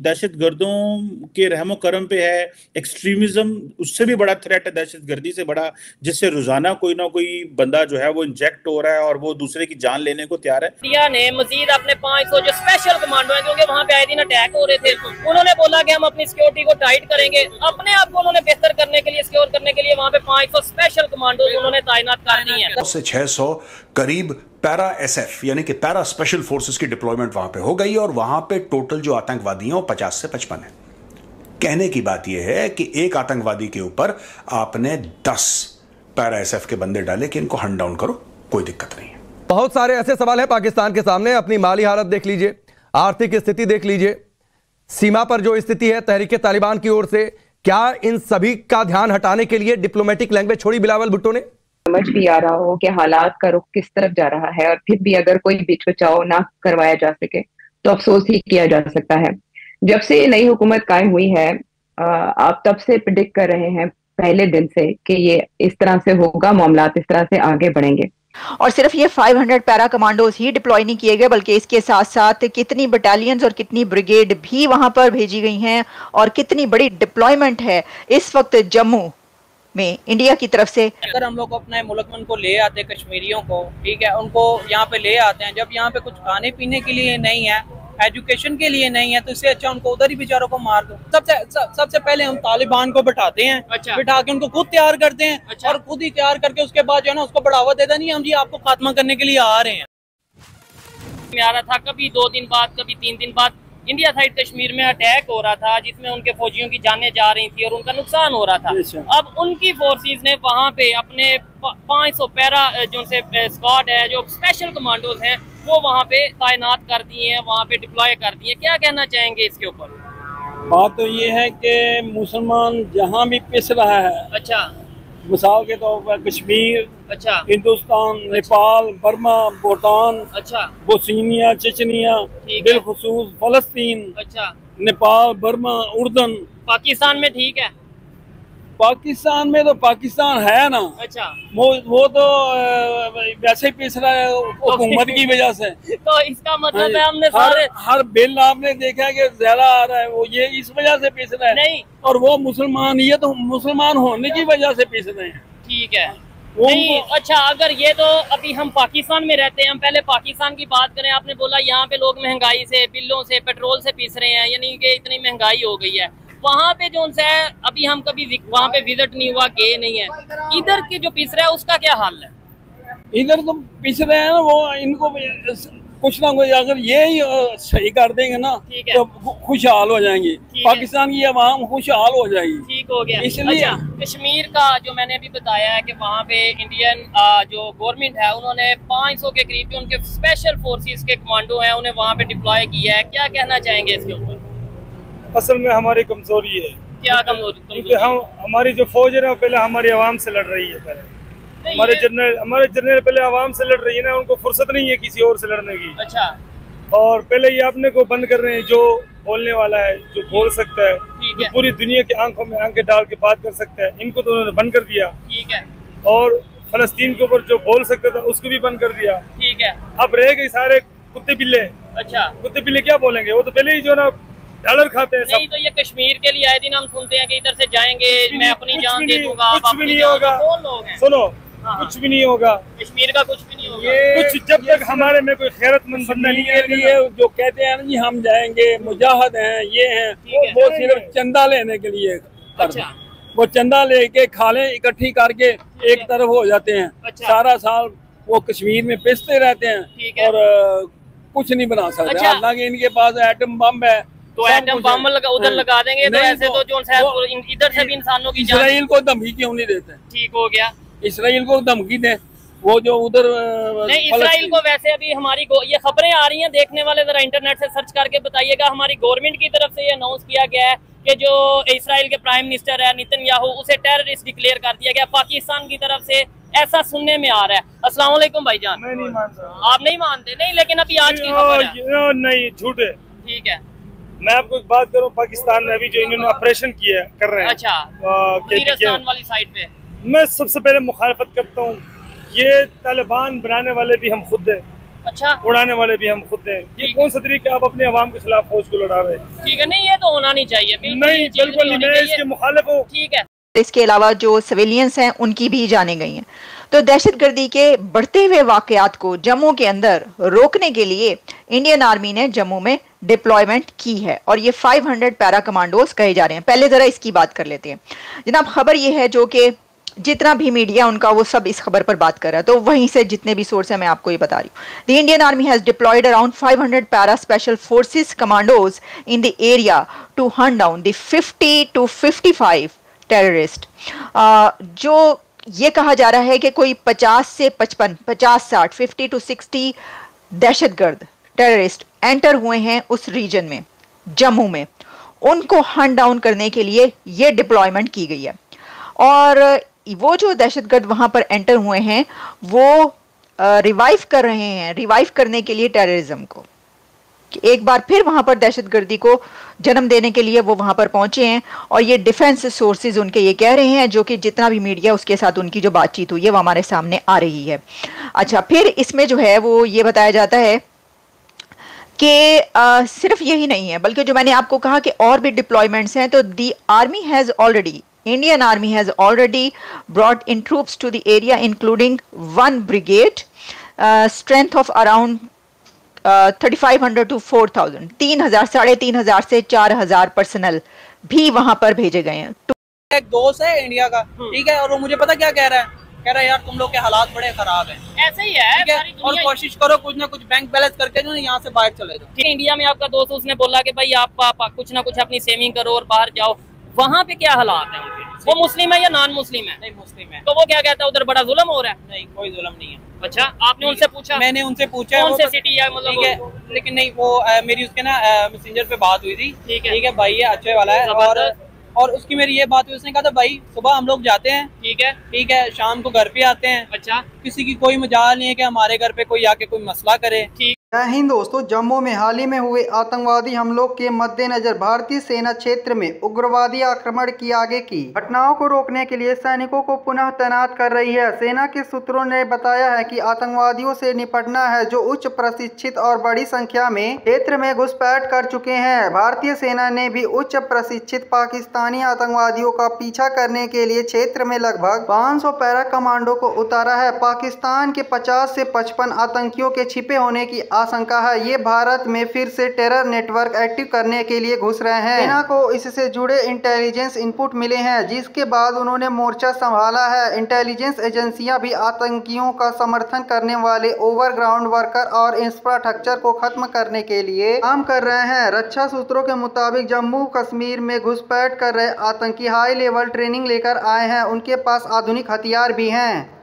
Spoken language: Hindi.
दहशत गर्दों के रहमो करम पे है, एक्सट्रीमिज्म उससे भी बड़ा थ्रेट है, दहशत गर्दी से बड़ा, जिससे रोजाना कोई ना कोई बंदा जो है वो इंजेक्ट हो रहा है और वो दूसरे की जान लेने को तैयार है। इंडिया ने मजीद अपने 500 जो स्पेशल कमांडो हैं, क्योंकि वहाँ पे आए दिन अटैक हो रहे थे, उन्होंने बोला कि हम अपनी सिक्योरिटी को टाइट करेंगे। अपने आप को उन्होंने बेहतर करने के लिए, सिक्योर करने के लिए वहाँ पे 500 स्पेशल कमांडो उन्होंने तैनात कर दी है। 600 करीब पैरा एसएफ यानी कि पैरा स्पेशल फोर्सेस की डिप्लॉयमेंट वहां पे हो गई और वहां पे टोटल जो आतंकवादी हैं वो 50 से 55 है। कहने की बात यह है कि एक आतंकवादी के ऊपर आपने 10 पैरा एसएफ के बंदे डाले कि इनको हंट डाउन करो, कोई दिक्कत नहीं है। बहुत सारे ऐसे सवाल है पाकिस्तान के सामने। अपनी माली हालत देख लीजिए, आर्थिक स्थिति देख लीजिए, सीमा पर जो स्थिति है तहरीक तालिबान की ओर से, क्या इन सभी का ध्यान हटाने के लिए डिप्लोमेटिक लैंग्वेज छोड़ी बिलावल भुट्टो ने? समझ भी आ रहा हो कि हालात का रुख किस तरफ जा रहा है और फिर भी अगर कोई बीच बचाव ना करवाया जा सके तो अफसोस ही किया जा सकता है। जब से ये नई हुकूमत कायम हुई है, आप तब से प्रेडिक्ट कर रहे हैं पहले दिन से कि ये इस तरह से होगा, मामलात इस तरह से आगे बढ़ेंगे। और सिर्फ ये 500 पैरा कमांडोज ही डिप्लॉय नहीं किए गए, बल्कि इसके साथ साथ कितनी बटालियंस और कितनी ब्रिगेड भी वहां पर भेजी गई हैं और कितनी बड़ी डिप्लॉयमेंट है इस वक्त जम्मू में इंडिया की तरफ से। अगर हम लोग अपने मुल्क में उनको ले आते, कश्मीरियों को, ठीक है, उनको यहाँ पे ले आते हैं, जब यहाँ पे कुछ खाने पीने के लिए नहीं है, एजुकेशन के लिए नहीं है, तो इससे अच्छा उनको उधर ही बेचारों को मार दो। सबसे पहले हम तालिबान को बिठाते हैं, बिठा के उनको खुद तैयार करते हैं और खुद ही तैयार करके उसके बाद जो है ना उसको बढ़ावा देता नहीं, हम जी आपको खात्मा करने के लिए आ रहे हैं। आ रहा था कभी 2 दिन बाद, कभी 3 दिन बाद इंडिया साइड कश्मीर में अटैक हो रहा था, जिसमें उनके फौजियों की जानें जा रही थी और उनका नुकसान हो रहा था। अब उनकी फोर्सेस ने वहां पे अपने 500 पैरा जो से स्क्वाड है, जो स्पेशल कमांडोज हैं, वो वहां पे तैनात कर दिए हैं, वहां पे डिप्लॉय कर दिए। क्या कहना चाहेंगे इसके ऊपर? बात तो ये है कि मुसलमान जहाँ भी पिस रहा है, अच्छा, मिसाल के तौर पर कश्मीर, अच्छा, हिंदुस्तान, नेपाल, बर्मा, भूटान, अच्छा, बोस्निया, चेचनिया, बिलखुसूस फलस्तीन, अच्छा, नेपाल, बर्मा, उर्दन। पाकिस्तान में ठीक है? पाकिस्तान में तो पाकिस्तान है ना, अच्छा, वो तो वैसे ही पिस रहा है हुकूमत की वजह से। तो इसका मतलब है हमने सारे हर बिल आपने देखा है कि ज्यादा आ रहा है, वो ये इस वजह से पिस रहा है। नहीं, और वो मुसलमान, ये तो मुसलमान होने की वजह से पिस रहे हैं। ठीक है, नहीं, अच्छा, अगर ये तो अभी हम पाकिस्तान में रहते हैं, हम पहले पाकिस्तान की बात करें। आपने बोला यहाँ पे लोग महंगाई से, बिलों से, पेट्रोल से पिस रहे हैं, यानी कि इतनी महंगाई हो गई है। वहाँ पे जो है अभी हम कभी वहाँ पे विजिट नहीं हुआ, गए नहीं है। इधर के जो पिस रहा है उसका क्या हाल है? इधर तो पिस रहे हैं ना, वो इनको कुछ ना कुछ अगर ये ही सही कर देंगे ना तो खुशहाल हो जाएंगे, पाकिस्तान की आवाम खुशहाल हो जाएगी। ठीक हो गया। इसलिए अच्छा, कश्मीर का जो मैंने अभी बताया है कि वहाँ पे इंडियन जो गवर्नमेंट है उन्होंने 500 के करीब जो उनके स्पेशल फोर्सेस के कमांडो हैं उन्हें वहाँ पे डिप्लॉय किया है। क्या कहना चाहेंगे इसके ऊपर? असल में हमारी कमजोरी है। क्या कमजोरी? हमारी जो फौज है ना पहले हमारी आवाम से लड़ रही है। पहले हमारे जनरल पहले आवाम से लड़ रही है ना, उनको फुर्सत नहीं है किसी और से लड़ने की। अच्छा, और पहले ये अपने को बंद कर रहे हैं, जो बोलने वाला है, जो बोल सकता है, जो पूरी दुनिया की आंखों में आंखें डाल के बात कर सकता है, इनको तो उन्होंने बंद कर दिया। ठीक है। और फलस्तीन के ऊपर जो बोल सकता था उसको भी बंद कर दिया। ठीक है। अब रह गए सारे कुत्ते बिल्ले। अच्छा, कुत्ते बिल्ले क्या बोलेंगे, वो तो पहले ही जो ना डॉलर खाते हैं। नहीं, तो ये कश्मीर के लिए आए दिन हम सुनते हैं कि इधर से जाएंगे, मैं अपनी जान दे दूंगा। कुछ भी नहीं होगा। सुनो, कुछ भी नहीं होगा, कश्मीर का कुछ भी नहीं होगा। कुछ जब तक हमारे में कोई खैरतमंद बंदा नहीं है। ये जो कहते हैं ना जी हम जाएंगे, मुजाहिद हैं, ये हैं, वो सिर्फ चंदा लेने के लिए। अच्छा, वो चंदा लेके खाले इकट्ठी करके एक तरफ हो जाते हैं। सारा साल वो कश्मीर में पिसते रहते हैं और कुछ नहीं बना सकते। हालांकि इनके पास एटम बम है, तो एटम बम उधर लगा देंगे। तो ऐसे तो जो इधर से भी इंसानों की जान। इसराइल को धमकी क्यों नहीं देते? ठीक हो गया, इसराइल को धमकी दे, वो जो उधर नहीं। इसराइल को वैसे अभी हमारी ये खबरें आ रही हैं, देखने वाले जरा इंटरनेट से सर्च करके बताइएगा। हमारी गवर्नमेंट की तरफ से ये अनाउंस किया गया है कि जो इसराइल के प्राइम मिनिस्टर है नेतन्याहू, उसे टेररिस्ट डिक्लेयर कर दिया गया। पाकिस्तान की तरफ से ऐसा सुनने में आ रहा है। अस्सलाम वालेकुम भाईजान। मैं नहीं मानता। आप नहीं मानते? नहीं, लेकिन अभी आज की खबर है। नहीं, झूठ है। ठीक है, मैं आपको एक बात करूं, पाकिस्तान में अभी जो इन्होंने ऑपरेशन किया कर रहे हैं, अच्छा, वजीरिस्तान वाली साइड पे, मैं सबसे पहले मुखालफत करता हूं। ये तालिबान बनाने वाले भी हम खुद हैं। अच्छा, उड़ाने वाले भी हम खुद हैं। ये कौन सा तरीका आप अपने अवाम के खिलाफ फौज को लड़ा रहे हैं? ठीक है, नहीं ये तो होना नहीं चाहिए, नहीं बिल्कुल नहीं, मैं इसके मुखालिफ हूँ। ठीक है। इसके अलावा जो सिविलियंस हैं उनकी भी जाने गई हैं। तो दहशतगर्दी के बढ़ते हुए वाकयात को जम्मू के अंदर रोकने के लिए इंडियन आर्मी ने जम्मू में डिप्लॉयमेंट की है और ये 500 पैरा कमांडोज कहे जा रहे हैं। पहले जरा इसकी बात कर लेते हैं जनाब। खबर ये है जो कि जितना भी मीडिया उनका वो सब इस खबर पर बात कर रहा है, तो वहीं से जितने भी सोर्स है मैं आपको ये बता रही हूँ। The Indian army has deployed around 500 para special forces commandos in the area to hunt down the 50 to 55 terrorist. जो ये कहा जा रहा है कि कोई 50 से 55, 50-60, 50 to 60 दहशतगर्द टेररिस्ट एंटर हुए हैं उस रीजन में, जम्मू में। उनको हंट डाउन करने के लिए ये डिप्लॉयमेंट की गई है और वो जो दहशतगर्द वहां पर एंटर हुए हैं वो रिवाइव कर रहे हैं, रिवाइव करने के लिए टेररिज्म को। एक बार फिर वहां पर दहशतगर्दी को जन्म देने के लिए वो वहां पर पहुंचे हैं और ये डिफेंस सोर्सेज उनके ये कह रहे हैं, जो कि जितना भी मीडिया उसके साथ उनकी जो बातचीत हुई है वो हमारे सामने आ रही है। अच्छा, फिर इसमें जो है वो ये बताया जाता है कि सिर्फ यही नहीं है बल्कि जो मैंने आपको कहा कि और भी डिप्लॉयमेंट्स हैं। तो दी army has already, Indian Army has already brought in troops to the area, including one brigade, strength of around 3,500 to 4,000, 3,000, 3,500 से 4,000 पर्सनल भी वहां पर भेजे गए हैं। एक दोस्त है इंडिया का, ठीक है, और वो मुझे पता क्या कह रहा है, कह रहा है यार तुम लोग के हालात बड़े खराब हैं। ऐसे ही है, ठीक है, और कोशिश करो कुछ ना कुछ बैंक बैलेंस करके जो यहाँ से बाहर चले जाओ। इंडिया में आपका दोस्त उसने बोला कि भाई आप कुछ ना कुछ अपनी सेविंग करो और बाहर जाओ। वहाँ पे क्या हालात है उनके? वो मुस्लिम है या नॉन मुस्लिम है? नहीं मुस्लिम है। तो वो क्या कहता है उधर बड़ा जुल्म हो रहा है? नहीं, कोई जुल्म नहीं है। अच्छा, आपने उनसे पूछा? मैंने उनसे पूछा कौन से सिटी है मतलब? ठीक है, लेकिन नहीं वो मेरी उसके ना मैसेंजर पे बात हुई थी। ठीक है भाई ये अच्छे वाला है और उसकी मेरी ये बात हुई, उसने कहा था भाई सुबह हम लोग जाते हैं, ठीक है, शाम को घर पे आते हैं। अच्छा, किसी की कोई मजाल नहीं है कि हमारे घर पे कोई आके कोई मसला करे। ठीक। जय हिंद दोस्तों। जम्मू में हाल ही में हुए आतंकवादी हमलों के मद्देनजर भारतीय सेना क्षेत्र में उग्रवादी आक्रमण की आगे की घटनाओं को रोकने के लिए सैनिकों को पुनः तैनात कर रही है। सेना के सूत्रों ने बताया है कि आतंकवादियों से निपटना है जो उच्च प्रशिक्षित और बड़ी संख्या में क्षेत्र में घुसपैठ कर चुके हैं। भारतीय सेना ने भी उच्च प्रशिक्षित पाकिस्तानी आतंकवादियों का पीछा करने के लिए क्षेत्र में लगभग 500 पैरा कमांडो को उतारा है। पाकिस्तान के 50 से 55 आतंकियों के छिपे होने की आशंका है। ये भारत में फिर से टेरर नेटवर्क एक्टिव करने के लिए घुस रहे हैं। सेना को इससे जुड़े इंटेलिजेंस इनपुट मिले हैं जिसके बाद उन्होंने मोर्चा संभाला है। इंटेलिजेंस एजेंसियां भी आतंकियों का समर्थन करने वाले ओवरग्राउंड वर्कर और इंफ्रास्ट्रक्चर को खत्म करने के लिए काम कर रहे हैं। रक्षा सूत्रों के मुताबिक जम्मू कश्मीर में घुसपैठ कर रहे आतंकी हाई लेवल ट्रेनिंग लेकर आए हैं। उनके पास आधुनिक हथियार भी हैं।